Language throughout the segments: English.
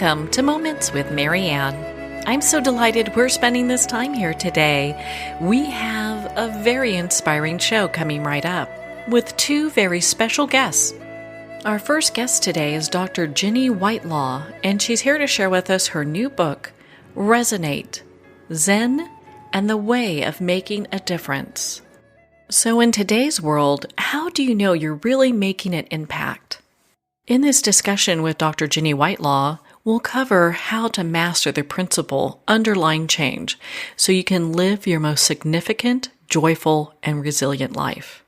Welcome to Moments with Marianne. I'm so delighted we're spending this time here today. We have a very inspiring show coming right up with two very special guests. Our first guest today is Dr. Ginny Whitelaw, and she's here to share with us her new book, Resonate, Zen and the Way of Making a Difference. So in today's world, how do you know you're really making an impact? In this discussion with Dr. Ginny Whitelaw, we'll cover how to master the principle underlying change so you can live your most significant, joyful, and resilient life.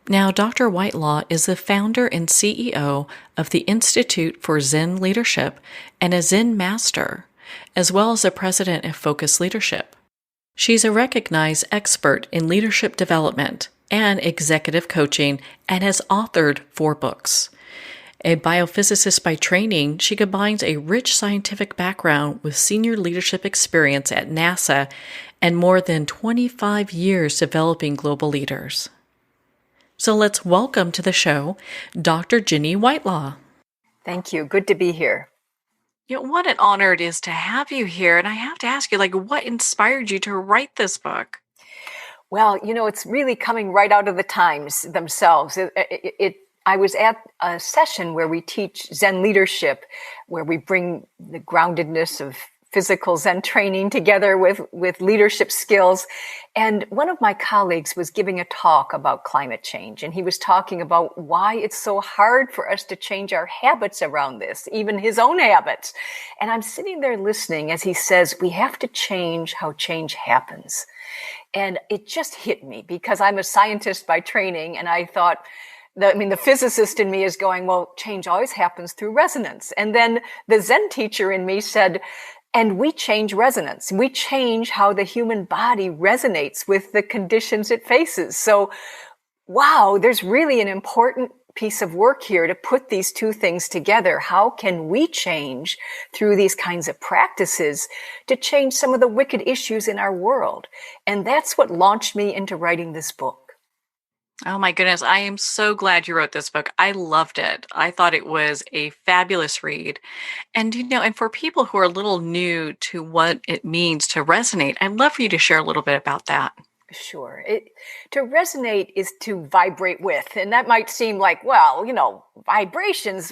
Now, Dr. Whitelaw is the founder and CEO of the Institute for Zen Leadership and a Zen Master, as well as the president of Focus Leadership. She's a recognized expert in leadership development and executive coaching and has authored 4 books. A biophysicist by training, she combines a rich scientific background with senior leadership experience at NASA and more than 25 years developing global leaders. So let's welcome to the show, Dr. Ginny Whitelaw. Thank you. Good to be here. What an honor it is to have you here. And I have to ask you, what inspired you to write this book? Well, it's really coming right out of the times themselves. I was at a session where we teach Zen leadership, where we bring the groundedness of physical Zen training together with leadership skills. And one of my colleagues was giving a talk about climate change, and he was talking about why it's so hard for us to change our habits around this, even his own habits. And I'm sitting there listening as he says, we have to change how change happens. And it just hit me because I'm a scientist by training, and I thought, the physicist in me is going, well, change always happens through resonance. And then the Zen teacher in me said, and we change resonance. We change how the human body resonates with the conditions it faces. So, wow, there's really an important piece of work here to put these two things together. How can we change through these kinds of practices to change some of the wicked issues in our world? And that's what launched me into writing this book. Oh my goodness, I am so glad you wrote this book. I loved it. I thought it was a fabulous read. And and for people who are a little new to what it means to resonate, I'd love for you to share a little bit about that. Sure. To resonate is to vibrate with. And that might seem like, well, vibrations,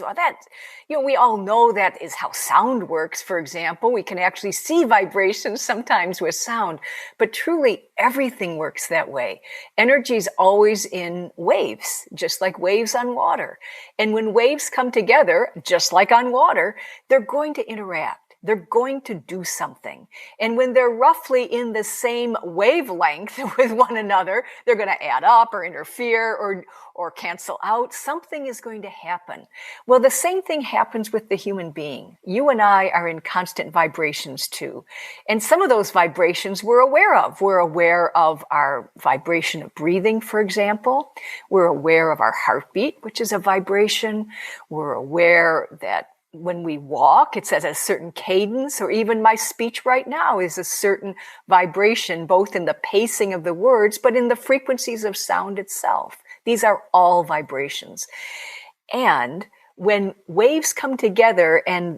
we all know that is how sound works, for example. We can actually see vibrations sometimes with sound, but truly everything works that way. Energy is always in waves, just like waves on water. And when waves come together, just like on water, they're going to interact. They're going to do something. And when they're roughly in the same wavelength with one another, they're going to add up or interfere or cancel out. Something is going to happen. Well, the same thing happens with the human being. You and I are in constant vibrations too. And some of those vibrations we're aware of. We're aware of our vibration of breathing, for example. We're aware of our heartbeat, which is a vibration. We're aware that when we walk, it's at a certain cadence, or even my speech right now is a certain vibration, both in the pacing of the words, but in the frequencies of sound itself. These are all vibrations. And when waves come together and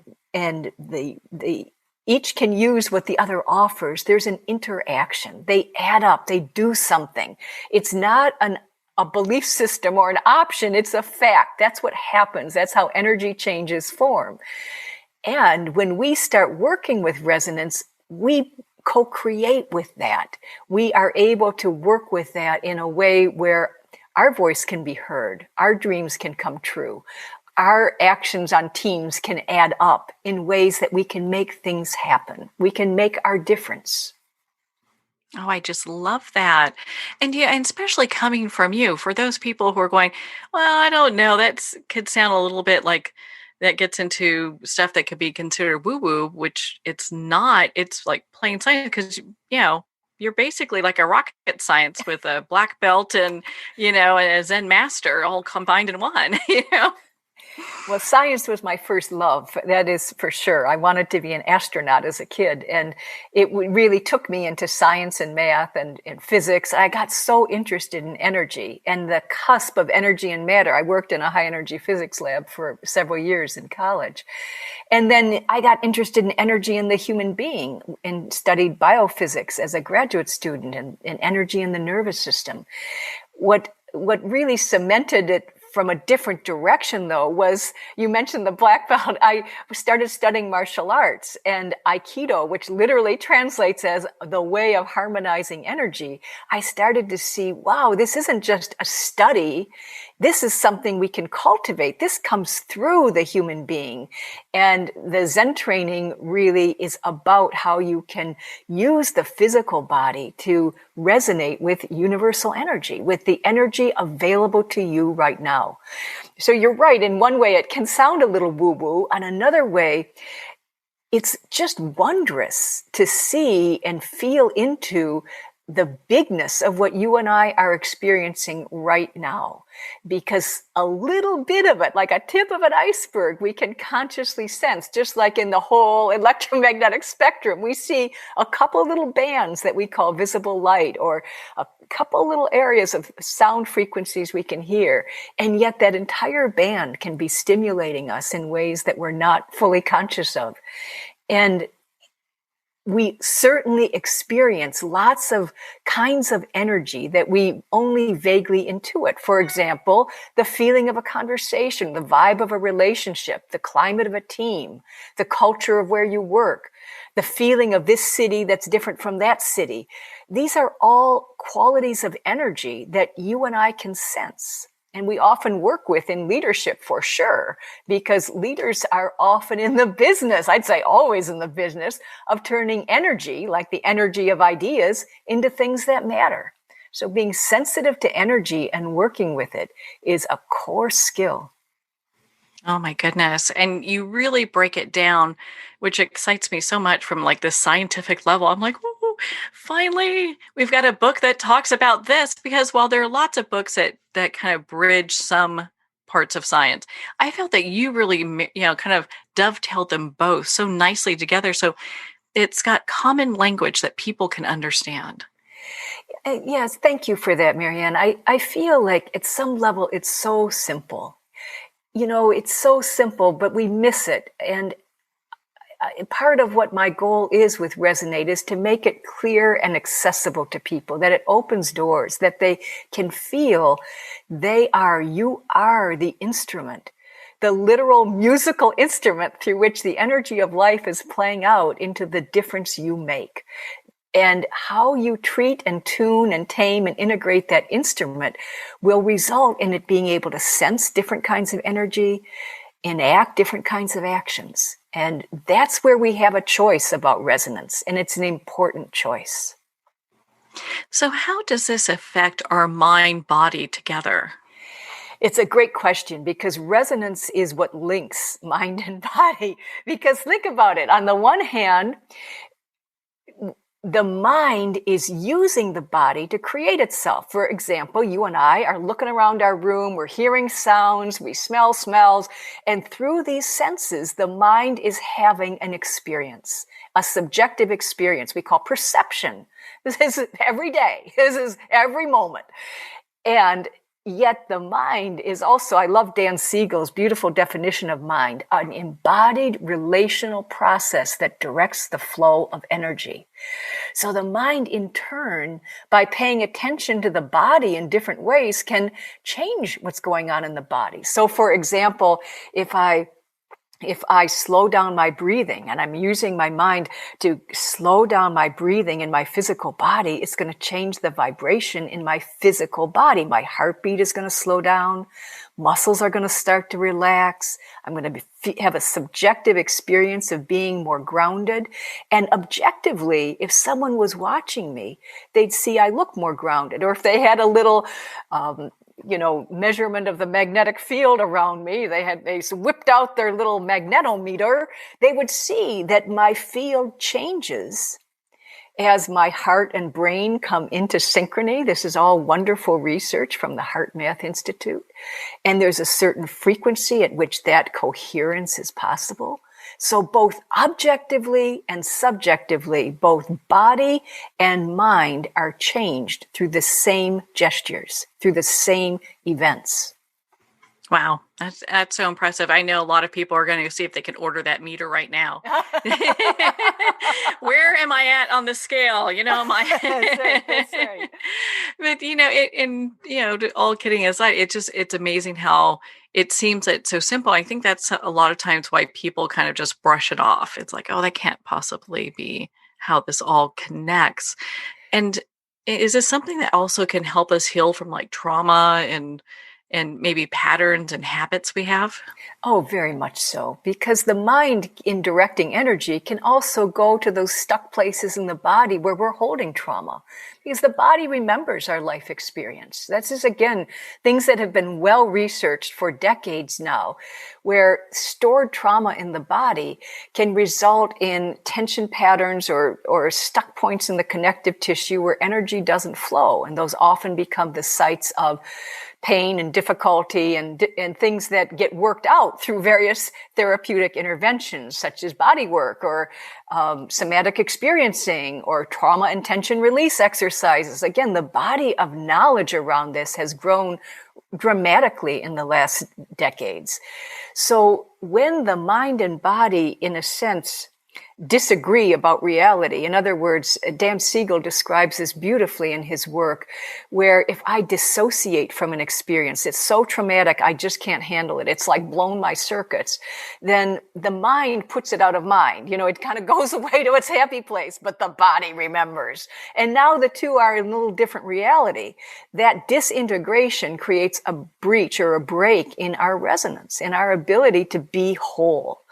each can use what the other offers, there's an interaction. They add up, they do something. It's not a belief system or an option, it's a fact. That's what happens. That's how energy changes form. And when we start working with resonance, we co-create with that. We are able to work with that in a way where our voice can be heard, our dreams can come true, our actions on teams can add up in ways that we can make things happen. We can make our difference. Oh, I just love that. And and especially coming from you, for those people who are going, well, I don't know, could sound a little bit like that gets into stuff that could be considered woo-woo, which it's not. It's like plain science because, you're basically like a rocket science with a black belt and a Zen master all combined in one, Well, science was my first love. That is for sure. I wanted to be an astronaut as a kid, and it really took me into science and math and physics. I got so interested in energy and the cusp of energy and matter. I worked in a high energy physics lab for several years in college. And then I got interested in energy in the human being and studied biophysics as a graduate student and energy in the nervous system. What really cemented it from a different direction, though, was you mentioned the black belt. I started studying martial arts and Aikido, which literally translates as the way of harmonizing energy. I started to see, wow, this isn't just a study. This is something we can cultivate. This comes through the human being. And the Zen training really is about how you can use the physical body to resonate with universal energy, with the energy available to you right now. So you're right. In one way, it can sound a little woo-woo. On another way, it's just wondrous to see and feel into the bigness of what you and I are experiencing right now. Because a little bit of it, like a tip of an iceberg, we can consciously sense, just like in the whole electromagnetic spectrum. We see a couple little bands that we call visible light, or a couple little areas of sound frequencies we can hear. And yet that entire band can be stimulating us in ways that we're not fully conscious of. And we certainly experience lots of kinds of energy that we only vaguely intuit. For example, the feeling of a conversation, the vibe of a relationship, the climate of a team, the culture of where you work, the feeling of this city that's different from that city. These are all qualities of energy that you and I can sense. And we often work with in leadership for sure, because leaders are often in the business, I'd say always in the business, of turning energy, like the energy of ideas, into things that matter. So being sensitive to energy and working with it is a core skill. Oh my goodness. And you really break it down, which excites me so much from like this scientific level. I'm like, ooh, finally, we've got a book that talks about this, because while there are lots of books that kind of bridge some parts of science, I felt that you really, kind of dovetailed them both so nicely together. So it's got common language that people can understand. Yes, thank you for that, Marianne. I feel like at some level it's so simple. It's so simple, but we miss it. And part of what my goal is with Resonate is to make it clear and accessible to people, that it opens doors, that they can feel you are the instrument, the literal musical instrument through which the energy of life is playing out into the difference you make. And how you treat and tune and tame and integrate that instrument will result in it being able to sense different kinds of energy, enact different kinds of actions. And that's where we have a choice about resonance, and it's an important choice. So how does this affect our mind-body together? It's a great question, because resonance is what links mind and body. Because think about it. On the one hand, the mind is using the body to create itself. For example, you and I are looking around our room, we're hearing sounds, we smell smells, and through these senses, the mind is having an experience, a subjective experience we call perception. This is every day. This is every moment. And yet the mind is also, I love Dan Siegel's beautiful definition of mind, an embodied relational process that directs the flow of energy. So the mind, in turn, by paying attention to the body in different ways, can change what's going on in the body. So for example, if I slow down my breathing, and I'm using my mind to slow down my breathing in my physical body, it's going to change the vibration in my physical body. My heartbeat is going to slow down. Muscles are going to start to relax. I'm going to have a subjective experience of being more grounded. And objectively, if someone was watching me, they'd see I look more grounded. Or if they had a little measurement of the magnetic field around me, they whipped out their little magnetometer, they would see that my field changes as my heart and brain come into synchrony, this is all wonderful research from the Heart Math Institute, and there's a certain frequency at which that coherence is possible. So both objectively and subjectively, both body and mind are changed through the same gestures, through the same events. Wow, that's so impressive. I know a lot of people are going to see if they can order that meter right now. Where am I at on the scale? You know, That's right. But all kidding aside, it's amazing how it seems that it's so simple. I think that's a lot of times why people kind of just brush it off. It's like, oh, that can't possibly be how this all connects. And is this something that also can help us heal from like trauma and maybe patterns and habits we have? Oh, very much so. Because the mind, in directing energy, can also go to those stuck places in the body where we're holding trauma. Because the body remembers our life experience. That's just, again, things that have been well researched for decades now, where stored trauma in the body can result in tension patterns or stuck points in the connective tissue where energy doesn't flow. And those often become the sites of pain and difficulty and things that get worked out through various therapeutic interventions, such as body work or somatic experiencing or trauma and tension release exercises. Again, the body of knowledge around this has grown dramatically in the last decades. So when the mind and body, in a sense, disagree about reality. In other words, Dan Siegel describes this beautifully in his work, where if I dissociate from an experience, it's so traumatic, I just can't handle it. It's like blown my circuits. Then the mind puts it out of mind. It kind of goes away to its happy place, but the body remembers. And now the two are in a little different reality. That disintegration creates a breach or a break in our resonance, in our ability to be whole.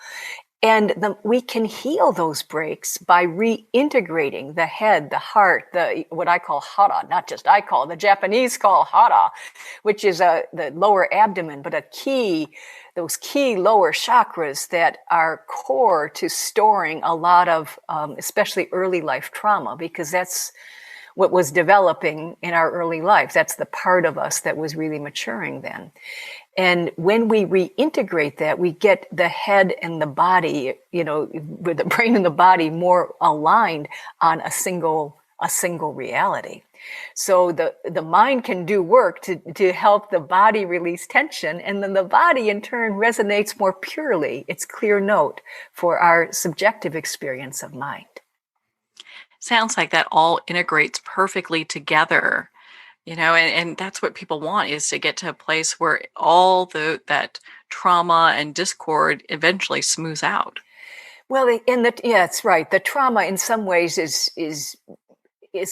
And we can heal those breaks by reintegrating the head, the heart, what I call hara, not just I call, the Japanese call hara, which is the lower abdomen, but those key lower chakras that are core to storing a lot of, especially early life trauma, because that's what was developing in our early life. That's the part of us that was really maturing then. And when we reintegrate that, we get the head and the body, with the brain and the body more aligned on a single reality. So the mind can do work to help the body release tension, and then the body in turn resonates more purely, its clear note for our subjective experience of mind. Sounds like that all integrates perfectly together. And that's what people want, is to get to a place where all that trauma and discord eventually smooths out. Well, it's right. The trauma in some ways is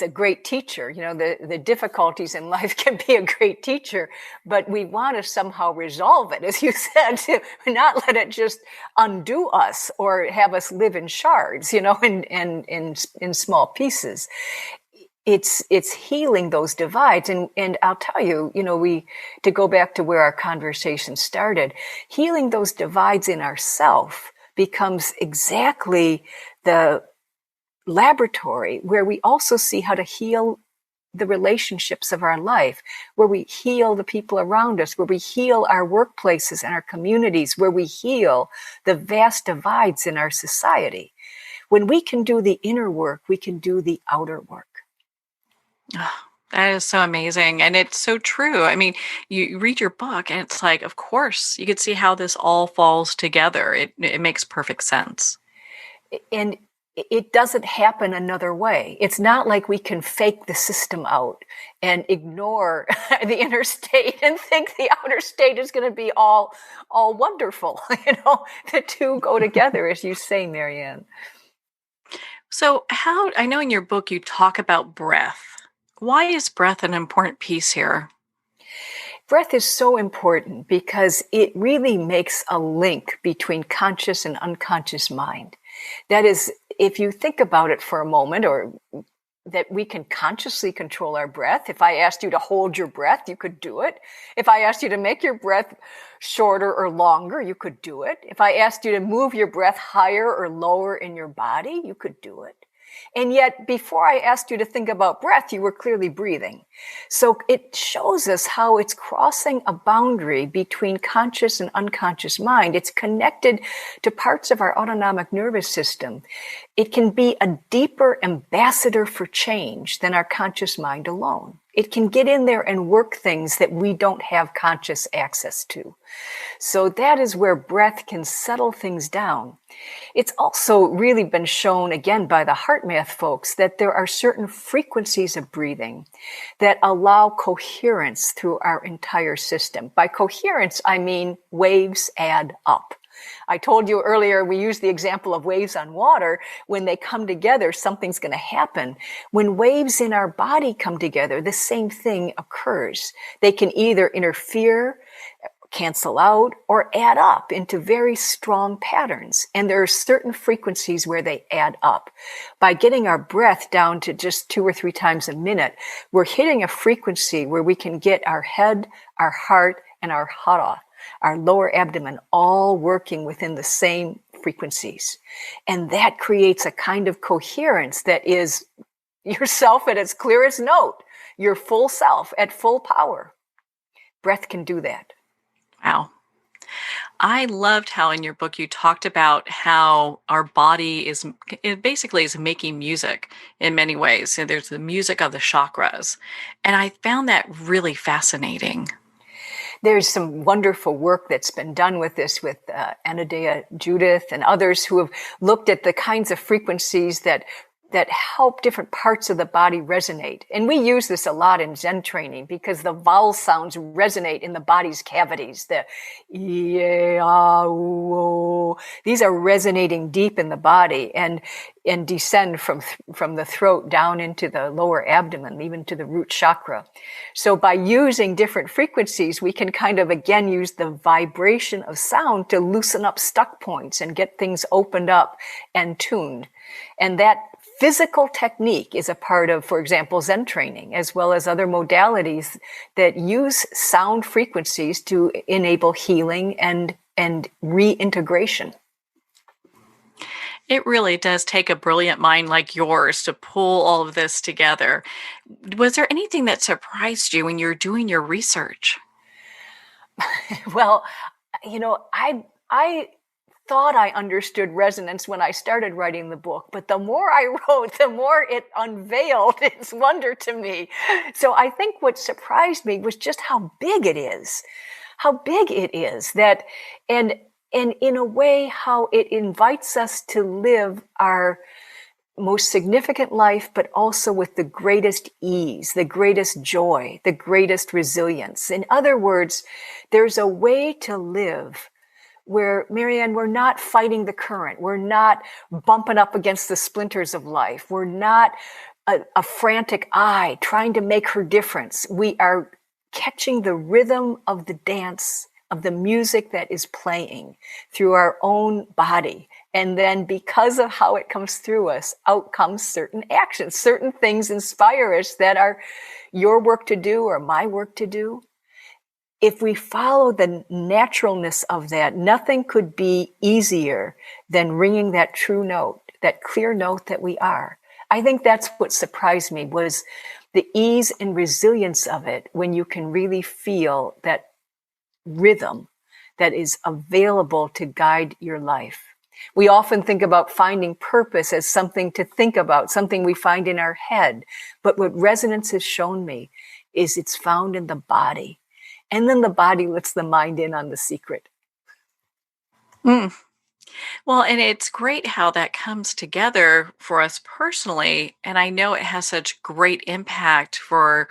a great teacher. The difficulties in life can be a great teacher, but we want to somehow resolve it, as you said, to not let it just undo us or have us live in shards, and in small pieces. It's healing those divides. And I'll tell you, to go back to where our conversation started, healing those divides in ourself becomes exactly the laboratory where we also see how to heal the relationships of our life, where we heal the people around us, where we heal our workplaces and our communities, where we heal the vast divides in our society. When we can do the inner work, we can do the outer work. Oh, that is so amazing. And it's so true. I mean, you read your book and it's like, of course, you could see how this all falls together. It makes perfect sense. And it doesn't happen another way. It's not like we can fake the system out and ignore the inner state and think the outer state is going to be all wonderful. The two go together, as you say, Marianne. So I know in your book you talk about breath. Why is breath an important piece here? Breath is so important because it really makes a link between conscious and unconscious mind. That is, if you think about it for a moment, or that we can consciously control our breath. If I asked you to hold your breath, you could do it. If I asked you to make your breath shorter or longer, you could do it. If I asked you to move your breath higher or lower in your body, you could do it. And yet, before I asked you to think about breath, you were clearly breathing. So it shows us how it's crossing a boundary between conscious and unconscious mind. It's connected to parts of our autonomic nervous system. It can be a deeper ambassador for change than our conscious mind alone. It can get in there and work things that we don't have conscious access to. So that is where breath can settle things down. It's also really been shown, again, by the heart math folks, that there are certain frequencies of breathing that allow coherence through our entire system. By coherence, I mean waves add up. I told you earlier, we use the example of waves on water. When they come together, something's going to happen. When waves in our body come together, the same thing occurs. They can either interfere, cancel out, or add up into very strong patterns. And there are certain frequencies where they add up. By getting our breath down to just 2 or 3 times a minute, we're hitting a frequency where we can get our head, our heart, and our hara, our lower abdomen, all working within the same frequencies. And that creates a kind of coherence that is yourself at its clearest note, your full self at full power. Breath can do that. Wow. I loved how in your book you talked about how our body it basically is making music in many ways. So there's the music of the chakras. And I found that really fascinating. There's some wonderful work that's been done with this with Anadea Judith and others who have looked at the kinds of frequencies that help different parts of the body resonate. And we use this a lot in Zen training because the vowel sounds resonate in the body's cavities. The these are resonating deep in the body and descend from the throat down into the lower abdomen, even to the root chakra. So by using different frequencies, we can kind of, again, use the vibration of sound to loosen up stuck points and get things opened up and tuned. And that physical technique is a part of, for example, Zen training, as well as other modalities that use sound frequencies to enable healing and reintegration. It really does take a brilliant mind like yours to pull all of this together. Was there anything that surprised you when you were doing your research? Well, I thought I understood resonance when I started writing the book, but the more I wrote, the more it unveiled its wonder to me. So I think what surprised me was just how big it is that, and in a way, how it invites us to live our most significant life, but also with the greatest ease, the greatest joy, the greatest resilience. In other words, there's a way to live where, Marianne, we're not fighting the current. We're not bumping up against the splinters of life. We're not a frantic I trying to make her difference. We are catching the rhythm of the dance, of the music that is playing through our own body. And then because of how it comes through us, out comes certain actions. Certain things inspire us that are your work to do or my work to do. If we follow the naturalness of that, nothing could be easier than ringing that true note, that clear note that we are. I think that's what surprised me, was the ease and resilience of it when you can really feel that rhythm that is available to guide your life. We often think about finding purpose as something to think about, something we find in our head. But what resonance has shown me is it's found in the body. And then the body lets the mind in on the secret. Mm. Well, and it's great how that comes together for us personally. And I know it has such great impact for,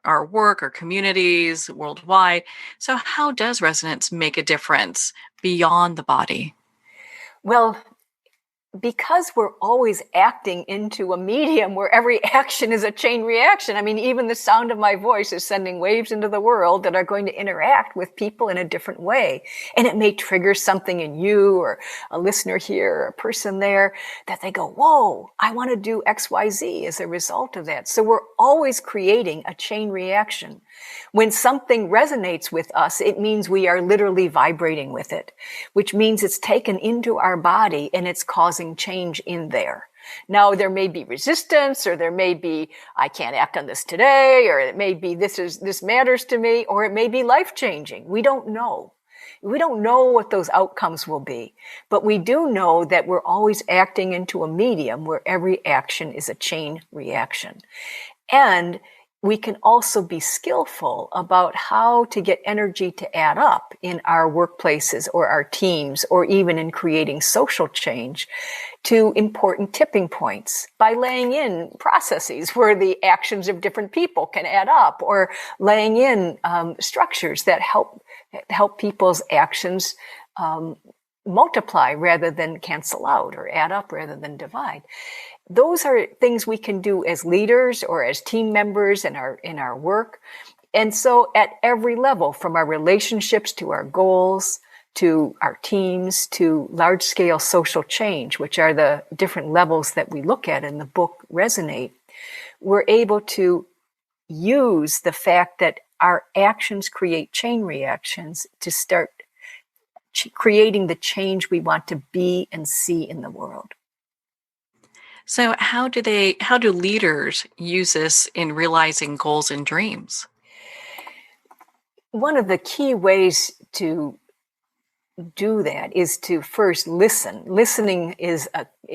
our work, our communities worldwide. So how does resonance make a difference beyond the body? Well, because we're always acting into a medium where every action is a chain reaction. I mean, even the sound of my voice is sending waves into the world that are going to interact with people in a different way. And it may trigger something in you or a listener here or a person there that they go, whoa, I want to do X, Y, Z as a result of that. So we're always creating a chain reaction. When something resonates with us, it means we are literally vibrating with it, which means it's taken into our body and it's causing change in there. Now, there may be resistance, or there may be, I can't act on this today, or it may be, this matters to me, or it may be life-changing. We don't know. We don't know what those outcomes will be, but we do know that we're always acting into a medium where every action is a chain reaction. And we can also be skillful about how to get energy to add up in our workplaces or our teams, or even in creating social change, to important tipping points by laying in processes where the actions of different people can add up, or laying in structures that help people's actions multiply rather than cancel out, or add up rather than divide. Those are things we can do as leaders or as team members in our work. And so at every level, from our relationships to our goals, to our teams, to large-scale social change, which are the different levels that we look at in the book Resonate, we're able to use the fact that our actions create chain reactions to start creating the change we want to be and see in the world. So how do leaders use this in realizing goals and dreams? One of the key ways to do that is to first listen. Listening is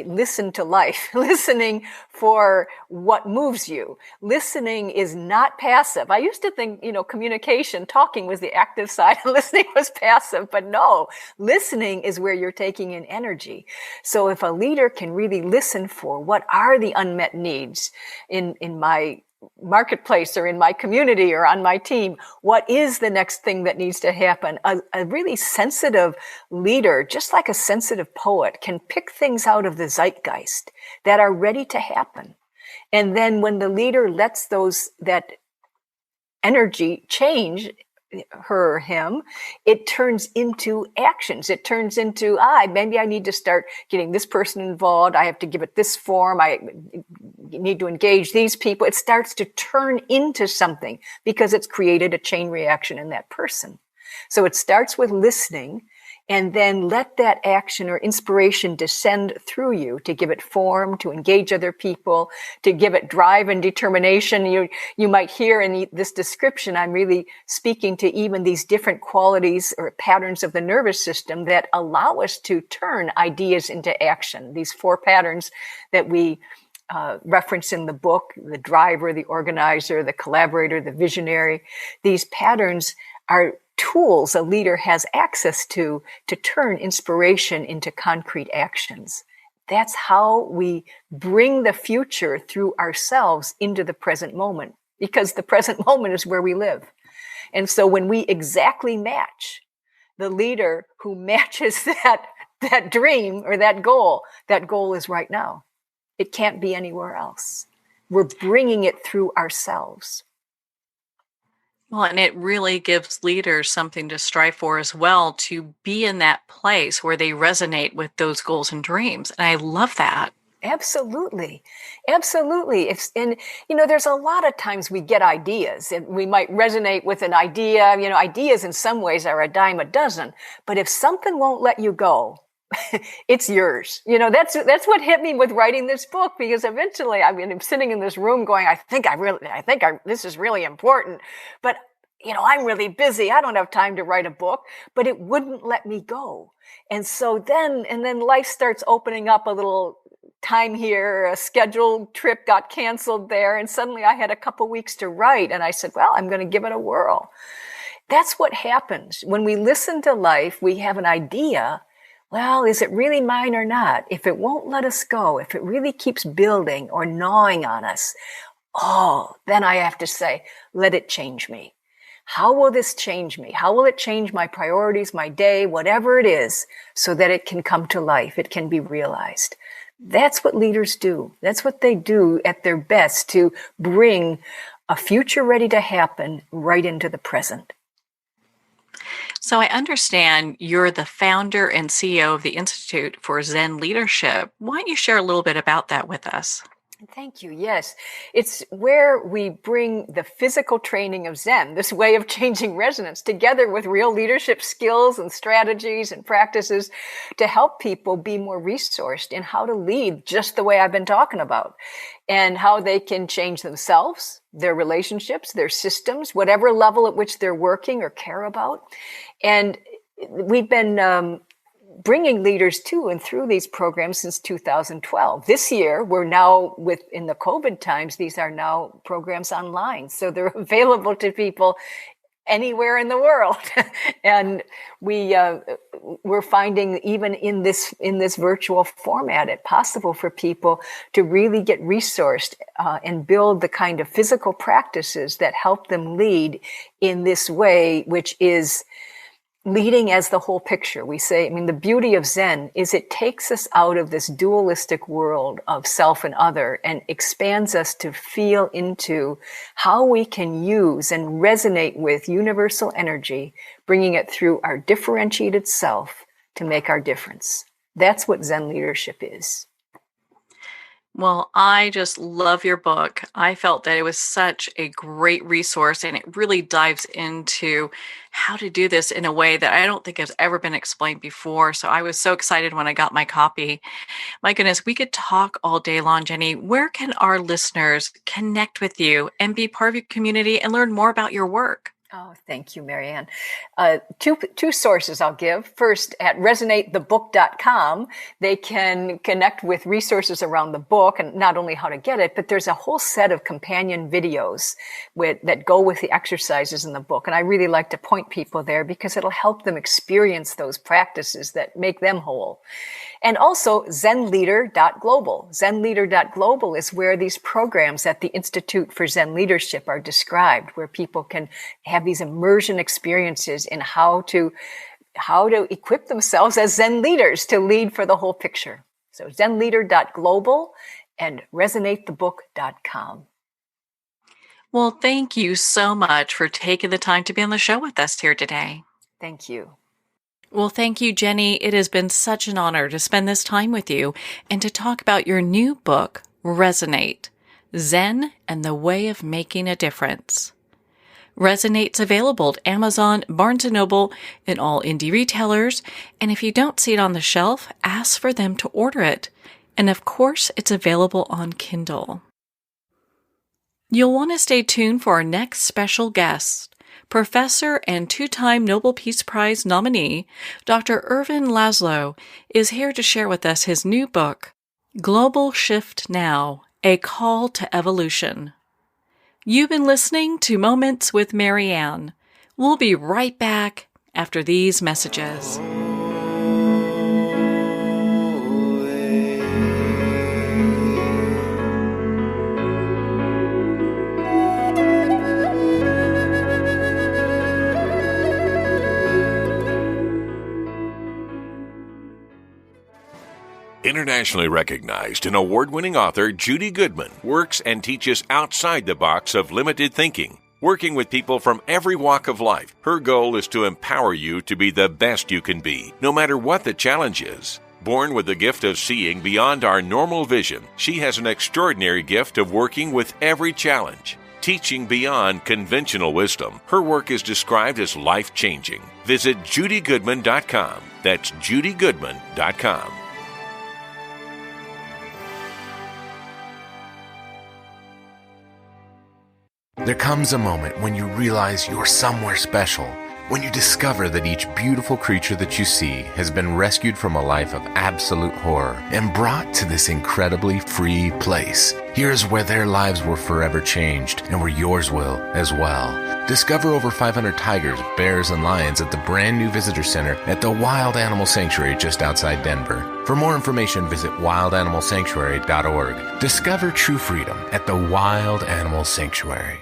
listen to life. Listening for what moves you. Listening is not passive. I used to think, communication, talking was the active side and listening was passive, but no, listening is where you're taking in energy. So if a leader can really listen for what are the unmet needs in my marketplace or in my community or on my team, what is the next thing that needs to happen? A really sensitive leader, just like a sensitive poet, can pick things out of the zeitgeist that are ready to happen. And then when the leader lets that energy change her or him, it turns into actions. It turns into, maybe I need to start getting this person involved. I have to give it this form. I need to engage these people. It starts to turn into something because it's created a chain reaction in that person. So it starts with listening, and then let that action or inspiration descend through you to give it form, to engage other people, to give it drive and determination. You might hear in this description, I'm really speaking to even these different qualities or patterns of the nervous system that allow us to turn ideas into action. These 4 patterns that we reference in the book: the driver, the organizer, the collaborator, the visionary. These patterns are tools a leader has access to turn inspiration into concrete actions. That's how we bring the future through ourselves into the present moment, because the present moment is where we live. And so when we exactly match the leader who matches that dream or that goal is right now. It can't be anywhere else. We're bringing it through ourselves. Well, and it really gives leaders something to strive for as well, to be in that place where they resonate with those goals and dreams. And I love that. Absolutely. Absolutely. There's a lot of times we get ideas and we might resonate with an idea. Ideas in some ways are a dime a dozen, but if something won't let you go, it's yours. That's what hit me with writing this book, because eventually, I'm sitting in this room going, I think this is really important, but I'm really busy. I don't have time to write a book, but it wouldn't let me go. And so then life starts opening up a little time here. A scheduled trip got canceled there, and suddenly I had a couple weeks to write, and I said, well, I'm going to give it a whirl. That's what happens when we listen to life. We have an idea. Well, is it really mine or not? If it won't let us go, if it really keeps building or gnawing on us, then I have to say, let it change me. How will this change me? How will it change my priorities, my day, whatever it is, so that it can come to life, it can be realized? That's what leaders do. That's what they do at their best, to bring a future ready to happen right into the present. So I understand you're the founder and CEO of the Institute for Zen Leadership. Why don't you share a little bit about that with us? Thank you. Yes. It's where we bring the physical training of Zen, this way of changing resonance, together with real leadership skills and strategies and practices to help people be more resourced in how to lead just the way I've been talking about, and how they can change themselves, their relationships, their systems, whatever level at which they're working or care about. And we've been bringing leaders to and through these programs since 2012. This year, we're now in the COVID times, these are now programs online. So they're available to people anywhere in the world. And we're finding even in this virtual format, it possible for people to really get resourced and build the kind of physical practices that help them lead in this way, which is leading as the whole picture. We say, the beauty of Zen is it takes us out of this dualistic world of self and other and expands us to feel into how we can use and resonate with universal energy, bringing it through our differentiated self to make our difference. That's what Zen leadership is. Well, I just love your book. I felt that it was such a great resource, and it really dives into how to do this in a way that I don't think has ever been explained before. So I was so excited when I got my copy. My goodness, we could talk all day long, Jenny. Where can our listeners connect with you and be part of your community and learn more about your work? Oh, thank you, Marianne. Two sources I'll give. First, at resonatethebook.com, they can connect with resources around the book and not only how to get it, but there's a whole set of companion videos that go with the exercises in the book. And I really like to point people there because it'll help them experience those practices that make them whole. And also zenleader.global. Zenleader.global is where these programs at the Institute for Zen Leadership are described, where people can have these immersion experiences in how to equip themselves as Zen leaders to lead for the whole picture. So zenleader.global and resonatethebook.com. Well, thank you so much for taking the time to be on the show with us here today. Thank you. Well, thank you, Jenny. It has been such an honor to spend this time with you and to talk about your new book, Resonate, Zen and the Way of Making a Difference. Resonate's available at Amazon, Barnes & Noble, and all indie retailers. And if you don't see it on the shelf, ask for them to order it. And of course, it's available on Kindle. You'll want to stay tuned for our next special guest. Professor and two-time Nobel Peace Prize nominee, Dr. Ervin Laszlo, is here to share with us his new book, Global Shift Now, A Call to Evolution. You've been listening to Moments with Marianne. We'll be right back after these messages. Internationally recognized and award-winning author Judy Goodman works and teaches outside the box of limited thinking. Working with people from every walk of life, her goal is to empower you to be the best you can be, no matter what the challenge is. Born with the gift of seeing beyond our normal vision, she has an extraordinary gift of working with every challenge. Teaching beyond conventional wisdom, her work is described as life-changing. Visit judygoodman.com. That's judygoodman.com. There comes a moment when you realize you're somewhere special, when you discover that each beautiful creature that you see has been rescued from a life of absolute horror and brought to this incredibly free place. Here's where their lives were forever changed and where yours will as well. Discover over 500 tigers, bears, and lions at the brand new visitor center at the Wild Animal Sanctuary just outside Denver. For more information, visit wildanimalsanctuary.org. Discover true freedom at the Wild Animal Sanctuary.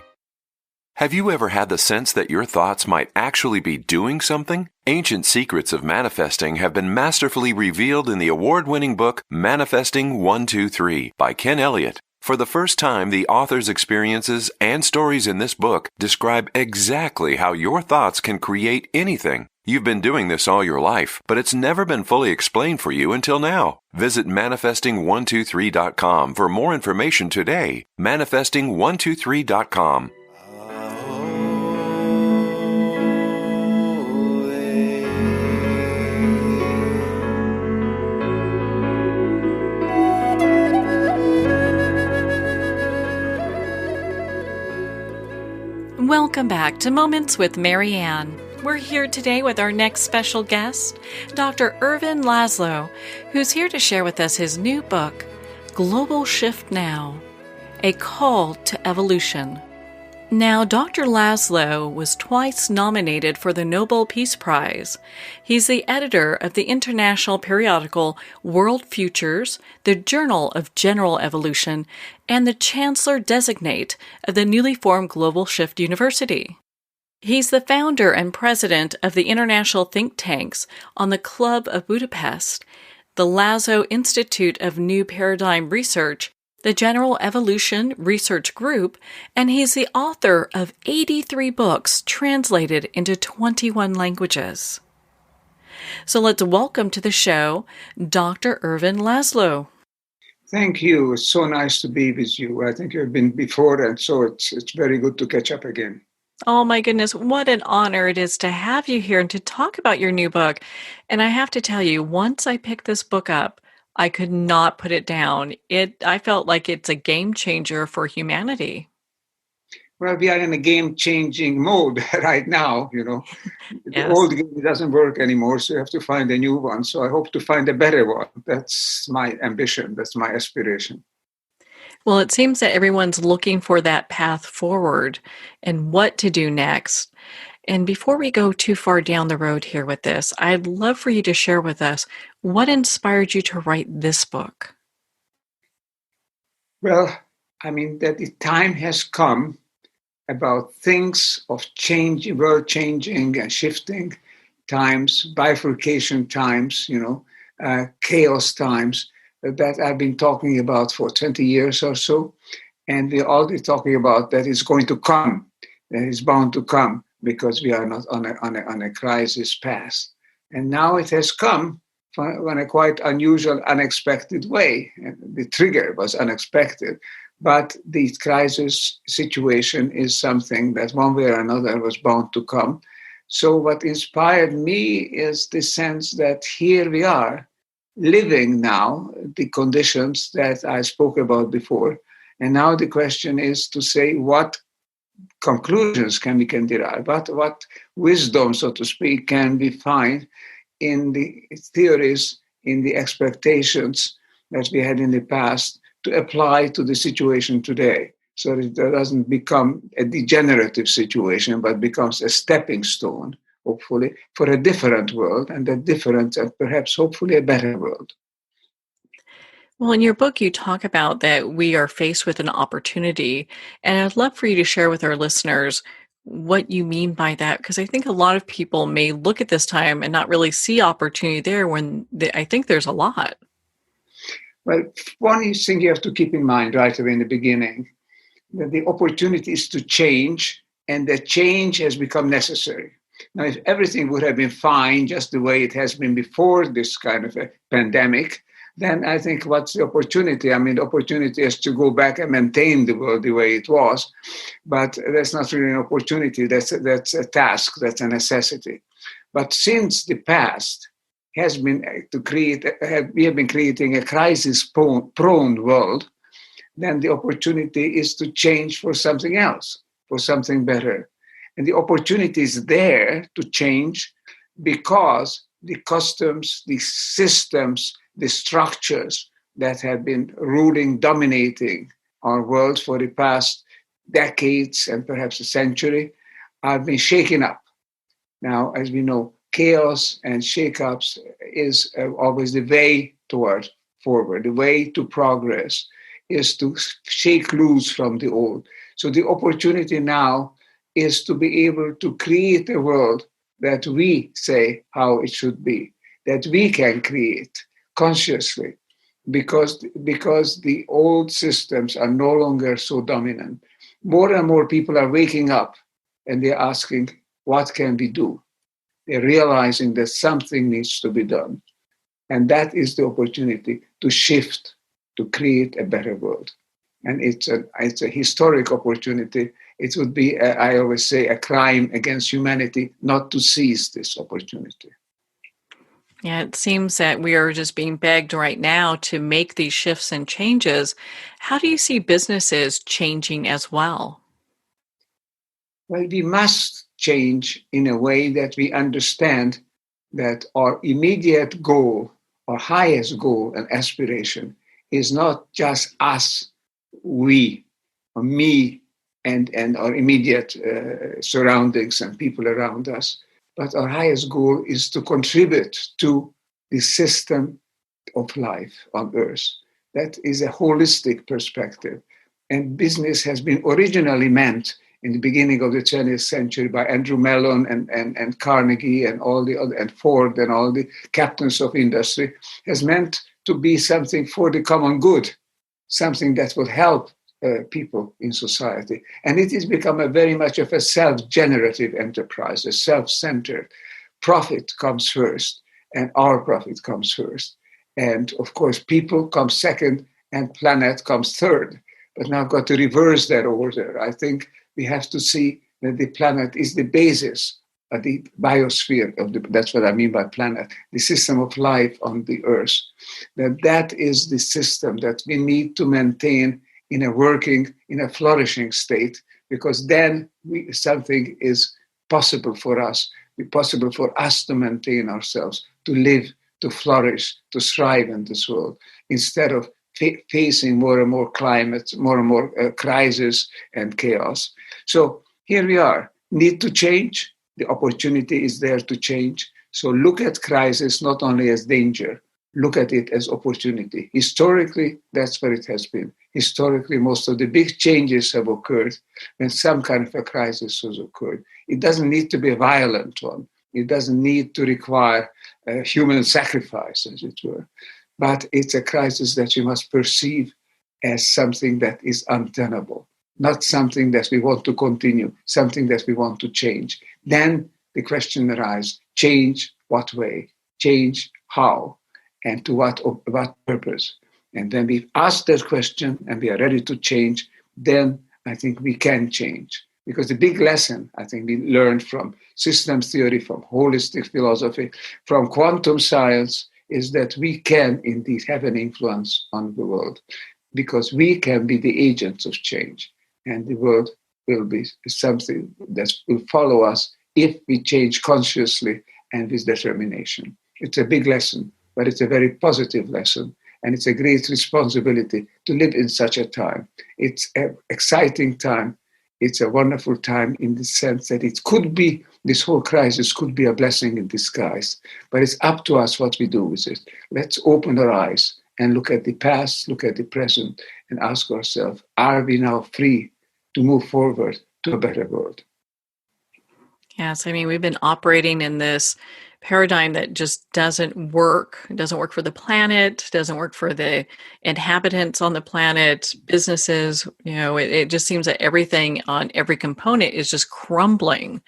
Have you ever had the sense that your thoughts might actually be doing something? Ancient secrets of manifesting have been masterfully revealed in the award-winning book Manifesting 1, 2, 3 by Ken Elliott. For the first time, the author's experiences and stories in this book describe exactly how your thoughts can create anything. You've been doing this all your life, but it's never been fully explained for you until now. Visit manifesting123.com for more information today. Manifesting123.com. Welcome back to Moments with Marianne. We're here today with our next special guest, Dr. Ervin Laszlo, who's here to share with us his new book, Global Shift Now, A Call to Evolution. Now, Dr. Laszlo was twice nominated for the Nobel Peace Prize. He's the editor of the international periodical World Futures, the Journal of General Evolution, and the Chancellor-designate of the newly formed Global Shift University. He's the founder and president of the international think tanks on the Club of Budapest, the Laszlo Institute of New Paradigm Research, the General Evolution Research Group, and he's the author of 83 books translated into 21 languages. So let's welcome to the show Dr. Ervin Laszlo. Thank you. It's so nice to be with you. I think you've been before, and so it's very good to catch up again. Oh my goodness, what an honor it is to have you here and to talk about your new book. And I have to tell you, once I picked this book up, I could not put it down. I felt like it's a game changer for humanity. Well, we are in a game-changing mode right now, Yes. The old game doesn't work anymore, so you have to find a new one. So I hope to find a better one. That's my ambition. That's my aspiration. Well, it seems that everyone's looking for that path forward and what to do next. And before we go too far down the road here with this, I'd love for you to share with us what inspired you to write this book. Well, that the time has come about things of change, world changing and shifting times, bifurcation times, chaos times that I've been talking about for 20 years or so. And we're already talking about that is going to come, that is bound to come, because we are not on a crisis path. And now it has come in a quite unusual, unexpected way. And the trigger was unexpected, but the crisis situation is something that one way or another was bound to come. So what inspired me is the sense that here we are, living now the conditions that I spoke about before. And now the question is to say what conclusions we can derive, what wisdom, so to speak, can we find in the theories, in the expectations that we had in the past to apply to the situation today, so that it doesn't become a degenerative situation, but becomes a stepping stone, hopefully, for a different world, and a different and perhaps hopefully a better world. Well, in your book, you talk about that we are faced with an opportunity, and I'd love for you to share with our listeners what you mean by that, because I think a lot of people may look at this time and not really see opportunity there when I think there's a lot. Well, one thing you have to keep in mind right away in the beginning, that the opportunity is to change, and that change has become necessary. Now, if everything would have been fine just the way it has been before this kind of a pandemic, then I think what's the opportunity? The opportunity is to go back and maintain the world the way it was. But that's not really an opportunity. That's a task. That's a necessity. But since the past has been we have been creating a crisis-prone world, then the opportunity is to change for something else, for something better. And the opportunity is there to change because the customs, the systems, the structures that have been ruling, dominating our world for the past decades and perhaps a century have been shaken up. Now, as we know, chaos and shake-ups is always the way toward forward. The way to progress is to shake loose from the old. So the opportunity now is to be able to create a world that we say how it should be, that we can create consciously, because the old systems are no longer so dominant. More and more people are waking up and they're asking, what can we do? They're realizing that something needs to be done. And that is the opportunity to shift, to create a better world. And it's a historic opportunity. It would be, I always say, a crime against humanity not to seize this opportunity. Yeah, it seems that we are just being begged right now to make these shifts and changes. How do you see businesses changing as well? Well, we must change in a way that we understand that our immediate goal, our highest goal and aspiration is not just us, we, or me, and our immediate surroundings and people around us. But our highest goal is to contribute to the system of life on Earth. That is a holistic perspective. And business has been originally meant in the beginning of the 20th century by Andrew Mellon and Carnegie and all the other, and Ford and all the captains of industry, has meant to be something for the common good, something that would help people in society. And it has become a very much of a self-generative enterprise, a self-centered. Profit comes first, and our profit comes first. And of course, people come second, and planet comes third. But now I've got to reverse that order. I think we have to see that the planet is the basis of the biosphere that's what I mean by planet, the system of life on the Earth. That is the system that we need to maintain in a flourishing state, because then something is possible for us. It's possible for us to maintain ourselves, to live, to flourish, to thrive in this world, instead of facing more and more climates, more and more crisis and chaos. So here we are, need to change. The opportunity is there to change. So look at crisis not only as danger, look at it as opportunity. Historically, that's where it has been. Historically, most of the big changes have occurred when some kind of a crisis has occurred. It doesn't need to be a violent one. It doesn't need to require human sacrifice, as it were. But it's a crisis that you must perceive as something that is untenable, not something that we want to continue, something that we want to change. Then the question arises, change what way? Change how? And to what purpose? And then we ask that question and we are ready to change, then I think we can change. Because the big lesson, I think, we learned from systems theory, from holistic philosophy, from quantum science, is that we can indeed have an influence on the world, because we can be the agents of change. And the world will be something that will follow us if we change consciously and with determination. It's a big lesson, but it's a very positive lesson. And it's a great responsibility to live in such a time. It's an exciting time. It's a wonderful time in the sense that it could be, this whole crisis could be a blessing in disguise. But it's up to us what we do with it. Let's open our eyes and look at the past, look at the present, and ask ourselves, are we now free to move forward to a better world? Yes, I mean, we've been operating in this paradigm that just doesn't work. It doesn't work for the planet, doesn't work for the inhabitants on the planet, businesses. It just seems that everything on every component is just crumbling.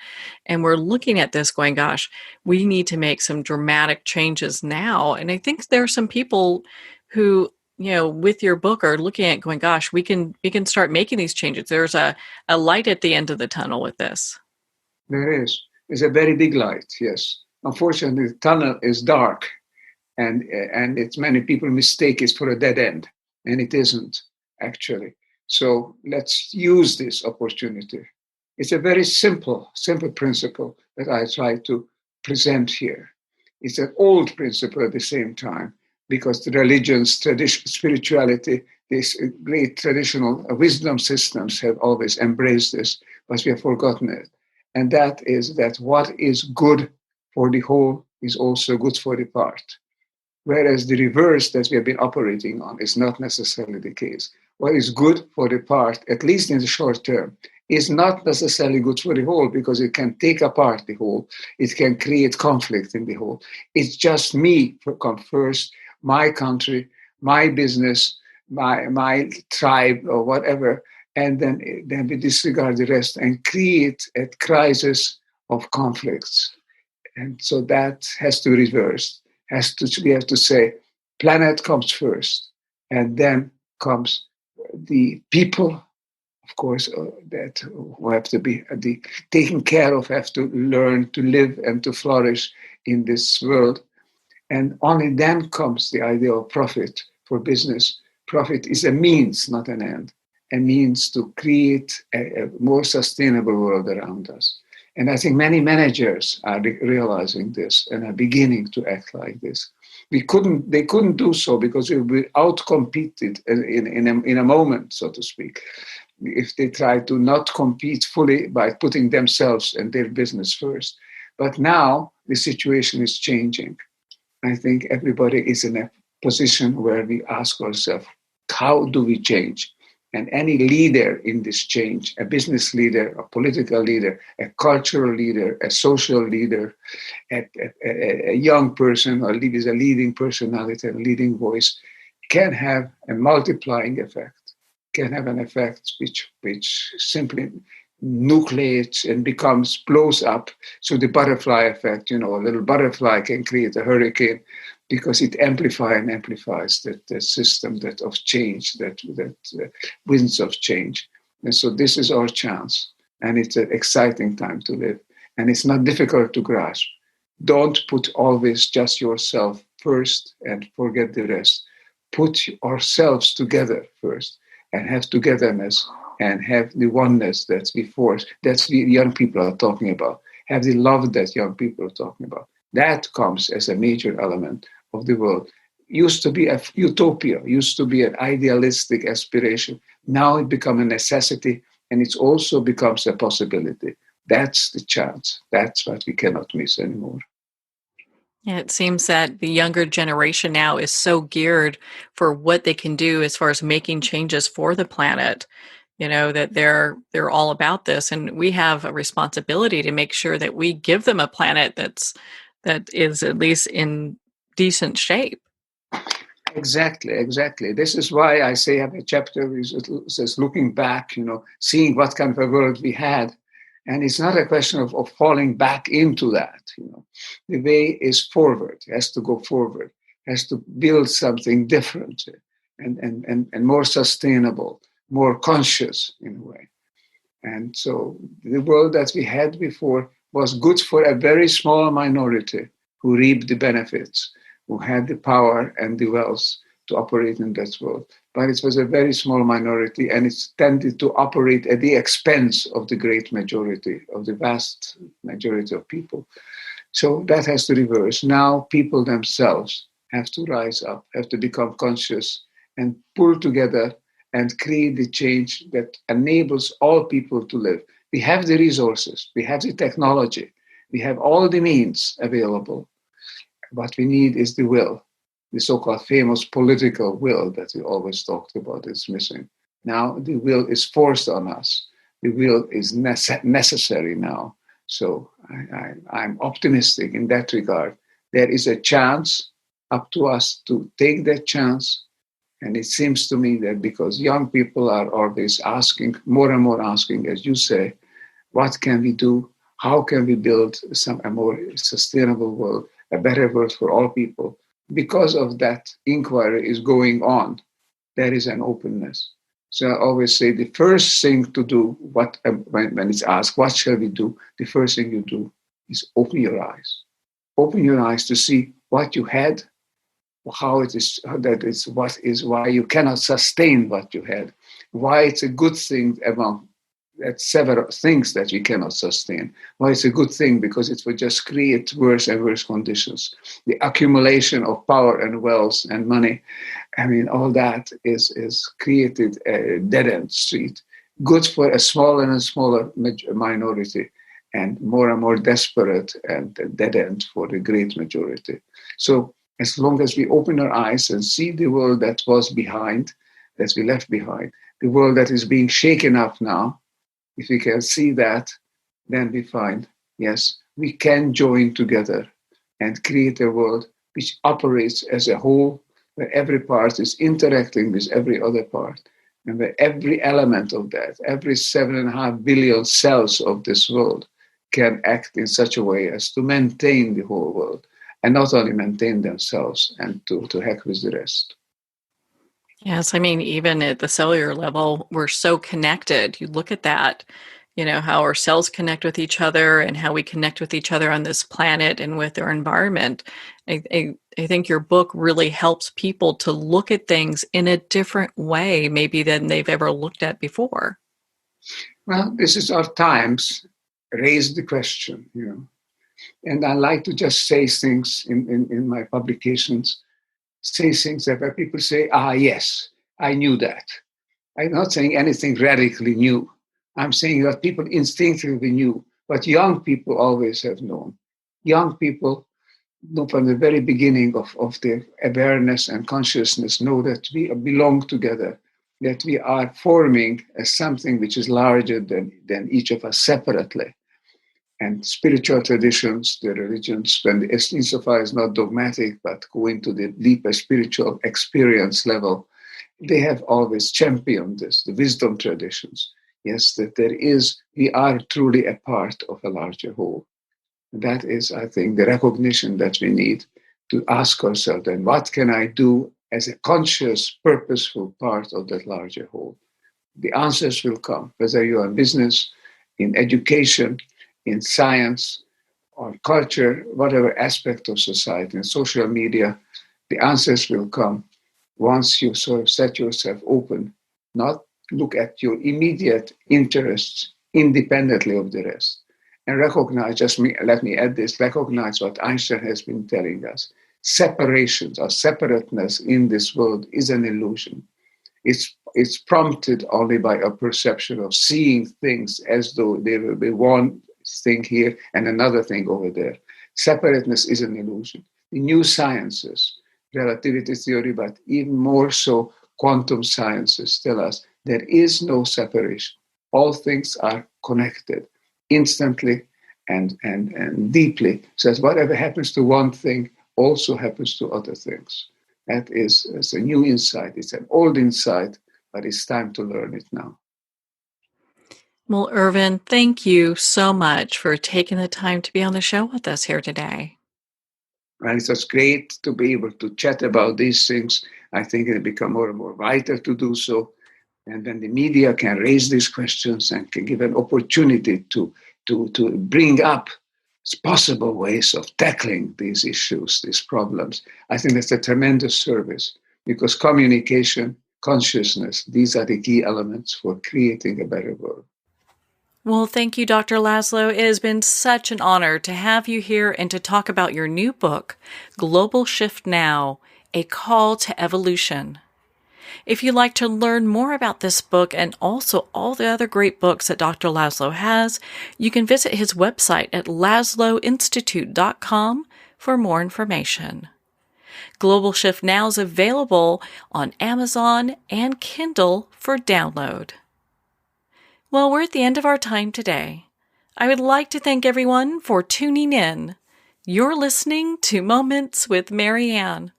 And we're looking at this going, gosh, we need to make some dramatic changes now. And I think there are some people who, with your book are looking at going, gosh, we can start making these changes. There's a light at the end of the tunnel with this. There is. It's a very big light, yes. Unfortunately, the tunnel is dark, and it's many people mistake it for a dead end, and it isn't, actually. So let's use this opportunity. It's a very simple principle that I try to present here. It's an old principle at the same time, because the religions, tradition, spirituality, these great traditional wisdom systems have always embraced this, but we have forgotten it. And that is that what is good for the whole is also good for the part. Whereas the reverse that we have been operating on is not necessarily the case. What is good for the part, at least in the short term, is not necessarily good for the whole, because it can take apart the whole. It can create conflict in the whole. It's just me come first, my country, my business, my tribe, or whatever, and then we disregard the rest and create a crisis of conflicts. And so that has to reverse. We have to say, planet comes first, and then comes the people, of course, that who have to be taken care of, have to learn to live and to flourish in this world. And only then comes the idea of profit for business. Profit is a means, not an end, a means to create a more sustainable world around us. And I think many managers are realizing this and are beginning to act like this. They couldn't do so because we were outcompeted in a moment, so to speak, if they try to not compete fully by putting themselves and their business first. But now the situation is changing. I think everybody is in a position where we ask ourselves, how do we change? And any leader in this change, a business leader, a political leader, a cultural leader, a social leader, a young person, or is a leading personality, a leading voice, can have a multiplying effect, can have an effect which simply nucleates and blows up. So the butterfly effect, a little butterfly can create a hurricane because it amplifies that system of change, that winds of change. And so this is our chance, and it's an exciting time to live, and it's not difficult to grasp. Don't put always just yourself first and forget the rest. Put ourselves together first and have togetherness and have the oneness that's the young people are talking about. Have the love that young people are talking about. That comes as a major element of the world. Used to be a utopia, used to be an idealistic aspiration. Now it becomes a necessity, and it also becomes a possibility. That's the chance. That's what we cannot miss anymore. Yeah, it seems that the younger generation now is so geared for what they can do as far as making changes for the planet, that they're all about this. And we have a responsibility to make sure that we give them a planet that is at least in decent shape. Exactly. This is why I say I have a chapter that says looking back, seeing what kind of a world we had. And it's not a question of falling back into that. The way is forward, has to go forward, has to build something different and more sustainable, more conscious in a way. And so the world that we had before was good for a very small minority who reaped the benefits, who had the power and the wealth to operate in that world. But it was a very small minority, and it's tended to operate at the expense of the great majority, of the vast majority of people. So that has to reverse. Now people themselves have to rise up, have to become conscious and pull together and create the change that enables all people to live. We have the resources, we have the technology, we have all the means available. What we need is the will. The so-called famous political will that we always talked about is missing. Now the will is forced on us. The will is necessary now. So I'm optimistic in that regard. There is a chance up to us to take that chance. And it seems to me that because young people are always asking, more and more asking, as you say, what can we do? How can we build a more sustainable world, a better world for all people? Because of that inquiry is going on, there is an openness. So I always say the first thing to do, when it's asked, what shall we do? The first thing you do is open your eyes. Open your eyes to see what you had, how it is, why you cannot sustain what you had, why it's a good thing among several things that we cannot sustain. Why it's a good thing? Because it will just create worse and worse conditions. The accumulation of power and wealth and money, all that is created a dead-end street. Good for a smaller and smaller minority, and more desperate and dead-end for the great majority. So as long as we open our eyes and see the world that was behind, that we left behind, the world that is being shaken up now, if we can see that, then we find, yes, we can join together and create a world which operates as a whole, where every part is interacting with every other part, and where every element of that, every 7.5 billion cells of this world can act in such a way as to maintain the whole world, and not only maintain themselves and to heck with the rest. Yes, I mean, even at the cellular level, we're so connected. You look at that, how our cells connect with each other and how we connect with each other on this planet and with our environment. I think your book really helps people to look at things in a different way, maybe than they've ever looked at before. Well, this is our times. Raise the question, And I like to just say things in my publications, say things that where people say, yes, I knew that. I'm not saying anything radically new. I'm saying that people instinctively knew, but young people always have known. Young people know from the very beginning of their awareness and consciousness, know that we belong together, that we are forming as something which is larger than each of us separately. And spiritual traditions, the religions, when insofar as not dogmatic, but go into the deeper spiritual experience level, they have always championed this, the wisdom traditions. Yes, that we are truly a part of a larger whole. And that is, I think, the recognition that we need to ask ourselves, then what can I do as a conscious, purposeful part of that larger whole? The answers will come, whether you are in business, in education, in science or culture, whatever aspect of society, in social media, the answers will come once you sort of set yourself open, not look at your immediate interests independently of the rest, and recognize, let me add this, recognize what Einstein has been telling us. Separations or separateness in this world is an illusion. It's prompted only by a perception of seeing things as though there will be one thing here and another thing over there. Separateness is an illusion. The new sciences, relativity theory, but even more so quantum sciences tell us there is no separation. All things are connected instantly and deeply. So that whatever happens to one thing also happens to other things. That is a new insight. It's an old insight, but it's time to learn it now. Well, Ervin, thank you so much for taking the time to be on the show with us here today. And it was great to be able to chat about these things. I think it become more and more vital to do so. And then the media can raise these questions and can give an opportunity to bring up possible ways of tackling these issues, these problems. I think that's a tremendous service because communication, consciousness, these are the key elements for creating a better world. Well, thank you, Dr. Laszlo. It has been such an honor to have you here and to talk about your new book, Global Shift Now, A Call to Evolution. If you'd like to learn more about this book and also all the other great books that Dr. Laszlo has, you can visit his website at laszloinstitute.com for more information. Global Shift Now is available on Amazon and Kindle for download. Well, we're at the end of our time today. I would like to thank everyone for tuning in. You're listening to Moments with Marianne.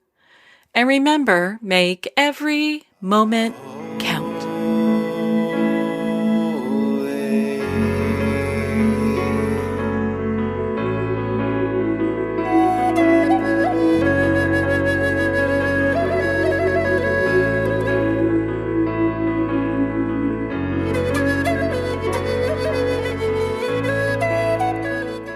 And remember, make every moment count.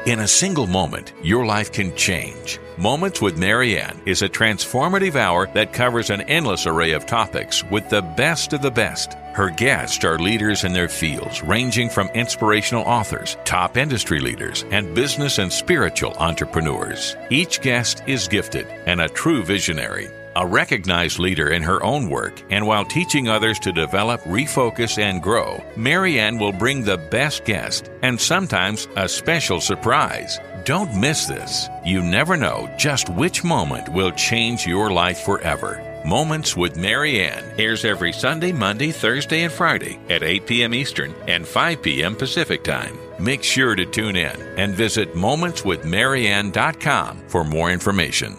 In a single moment, your life can change. Moments with Marianne is a transformative hour that covers an endless array of topics with the best of the best. Her guests are leaders in their fields, ranging from inspirational authors, top industry leaders, and business and spiritual entrepreneurs. Each guest is gifted and a true visionary, a recognized leader in her own work, and while teaching others to develop, refocus, and grow, Marianne will bring the best guest and sometimes a special surprise. Don't miss this. You never know just which moment will change your life forever. Moments with Marianne airs every Sunday, Monday, Thursday, and Friday at 8 p.m. Eastern and 5 p.m. Pacific Time. Make sure to tune in and visit momentswithmarianne.com for more information.